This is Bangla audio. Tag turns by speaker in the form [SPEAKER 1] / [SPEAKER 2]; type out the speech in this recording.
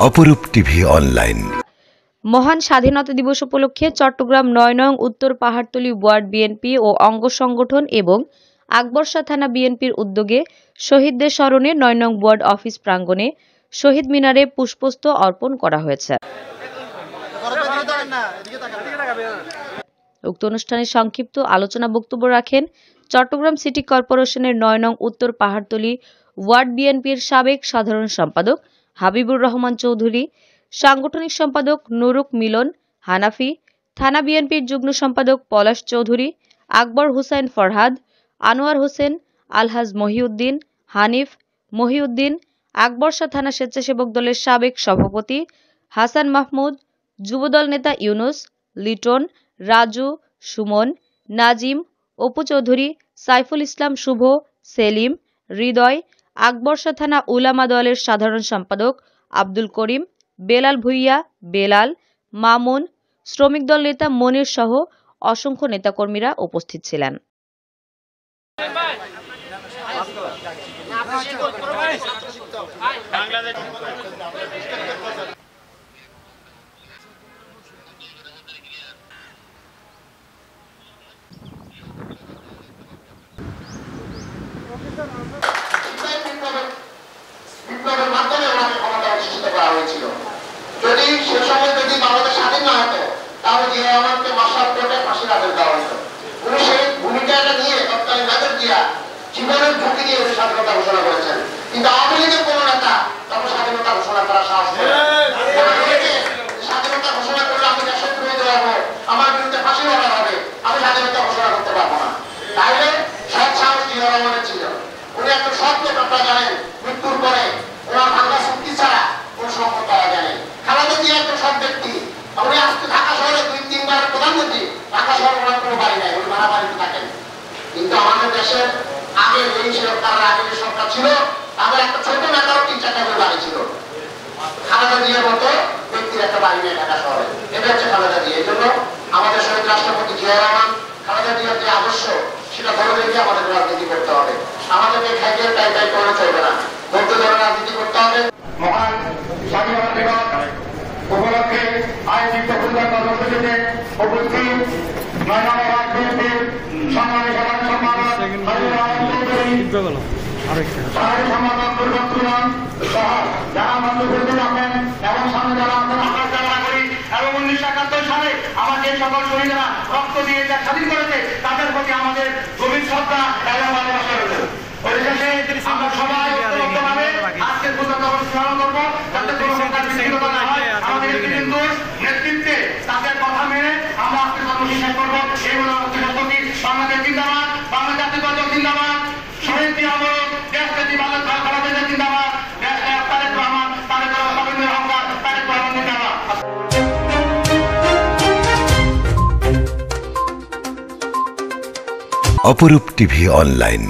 [SPEAKER 1] অপরূপ টিভি অনলাইন।
[SPEAKER 2] মহান স্বাধীনতা দিবস উপলক্ষে চট্টগ্রাম ৯ নং উত্তর পাহাড়তলী ওয়ার্ড বিএনপি ও অঙ্গ সংগঠন এবং আকবরশাহ থানা বিএনপির উদ্যোগে শহীদদের স্মরণে ৯ নং ওয়ার্ড অফিস প্রাঙ্গণে শহীদ মিনারে পুষ্পস্তু অর্পণ করা হয়েছে। উক্ত অনুষ্ঠানে সংক্ষিপ্ত আলোচনা বক্তব্য রাখেন চট্টগ্রাম সিটি কর্পোরেশনের ৯ নং উত্তর পাহাড়তলী ওয়ার্ড বিএনপির সাবেক সাধারণ সম্পাদক হাবিবুর রহমান চৌধুরী, সাংগঠনিক সম্পাদক নুরুক মিলন হানাফি, থানা বিএনপির যুগ্ম সম্পাদক পলাশ চৌধুরী, আকবর হুসাইন ফরহাদ, আনোয়ার হোসেন, আলহাজ মহিউদ্দিন, হানিফ, মহিউদ্দিন, আকবরশাহ থানা স্বেচ্ছাসেবক দলের সাবেক সভাপতি হাসান মাহমুদ, যুবদল নেতা ইউনুস, লিটন, রাজু, সুমন, নাজিম, অপু চৌধুরী, সাইফুল ইসলাম শুভ, সেলিম, হৃদয়, আকবরশাহ থানা উলামা দলের সাধারণ সম্পাদক আব্দুল করিম, বেলাল ভুইয়া, বেলাল, মামুন, শ্রমিক দল নেতা মনির সহ অসংখ্য নেতাকর্মীরা উপস্থিত ছিলেন।
[SPEAKER 3] যদি সে সময় যদি বাংলাদেশ স্বাধীন না হতো তাহলে যে আমাকে মাসাল কোর্টে ফাঁসির আদেশ দেওয়া হতো। উনি সেই ভূমিকাটা নিয়ে তৎকালীন নাগরিক দিয়া জীবনের ঝুঁকি দিয়ে উনি স্বাধীনতা ঘোষণা করেছেন। কিন্তু আওয়ামী লীগের কোন নেতা তখন স্বাধীনতা ঘোষণা করার সাহস করে স্বাধীনতা ঘোষণা করলে আমি দেশত্রু হয়ে যাবো, আমার বিরুদ্ধে ফাঁসি অর্ডার হবে, আমি স্বাধীনতা ঘোষণা করতে পারবো না। তাইলে সৎ সাহস জিয়া রহমানের ছিল। উনি একটা সৎ লোক, আপনারা জানেন মৃত্যুর পরে ওনার ভাঙা চুক্তি ছাড়া কোন সম্পদ পাওয়া যায়। খালেদা জিয়া একটা সৎ ব্যক্তি। উনি আজকে ঢাকা শহরে ২-৩ বারের প্রধানমন্ত্রী, ঢাকা শহরে ওনার কোনো বাড়ি নাই, উনি ভাড়া বাড়িতে থাকেন। কিন্তু আমাদের দেশের আগে এই সরকারের আগে যে সরকার ছিল তাদের একটা ছোট নেতারও ৩-৪টা করে বাড়ি ছিল। খালেদা জিয়ার মতো ব্যক্তির একটা বাড়ি নেই ঢাকা শহরে। এটা হচ্ছে খালেদা জিয়া। এই জন্য আমাদের শহীদ রাষ্ট্রপতি জিয়া রহমান খালেদা জিয়ার যে আদর্শ সেটা ধরে রেখে আমাদের রাজনীতি করতে হবে। আমাদেরকে খাইয়ে টাই করে চলবে না, বলতে ধরে রাজনীতি করতে হবে। মহান স্বাধীনতা দিবস উপলক্ষে আয়োজিত কর্মসূচিতে উপস্থিত ৯ নং ওয়ার্ড বিএনপির সংগ্রামী সাধারণ সম্পাদক হাবিবুর রহমান চৌধুরী, সাধারণ সম্পাদক দুর্গত সুমন সহ যারা বন্ধুবৃন্দ আছেন এবং সামনে যারা আছেন, আমরা কামনা করি এবং ১৯৭১ সালে আমাদের সকল শহীদরা রক্ত দিয়ে যা স্বাধীন করেছে তাদের প্রতি আমাদের গভীর শ্রদ্ধা এবং ভালোবাসা রয়েছে। পরিশেষে আমরা সবাই ঐক্যবদ্ধভাবে আজকের পূজাটা স্মরণ করবো, যাতে কোনো প্রকার বিশৃঙ্খলা না হয়। আমাদের কিন্তু নেতৃত্বে তাদের কথা মেনে আমরা আজকে কর্মসূচি শেষ করবো। এই হলো রাষ্ট্রপতি বাংলাদেশ জিন্দাবাদ, বাংলা জাতীয়তাবাদী জিন্দাবাদ, শহীদ জিয়াউর দেশ নেত্রী বাংলাদেশ জিন্দাবাদ, দেশ নায়ক তারেক রহমান, তারেক রহমান অহংকার, তারেক রহমান জিন্দাবাদ।
[SPEAKER 1] অপরূপ টিভি অনলাইন।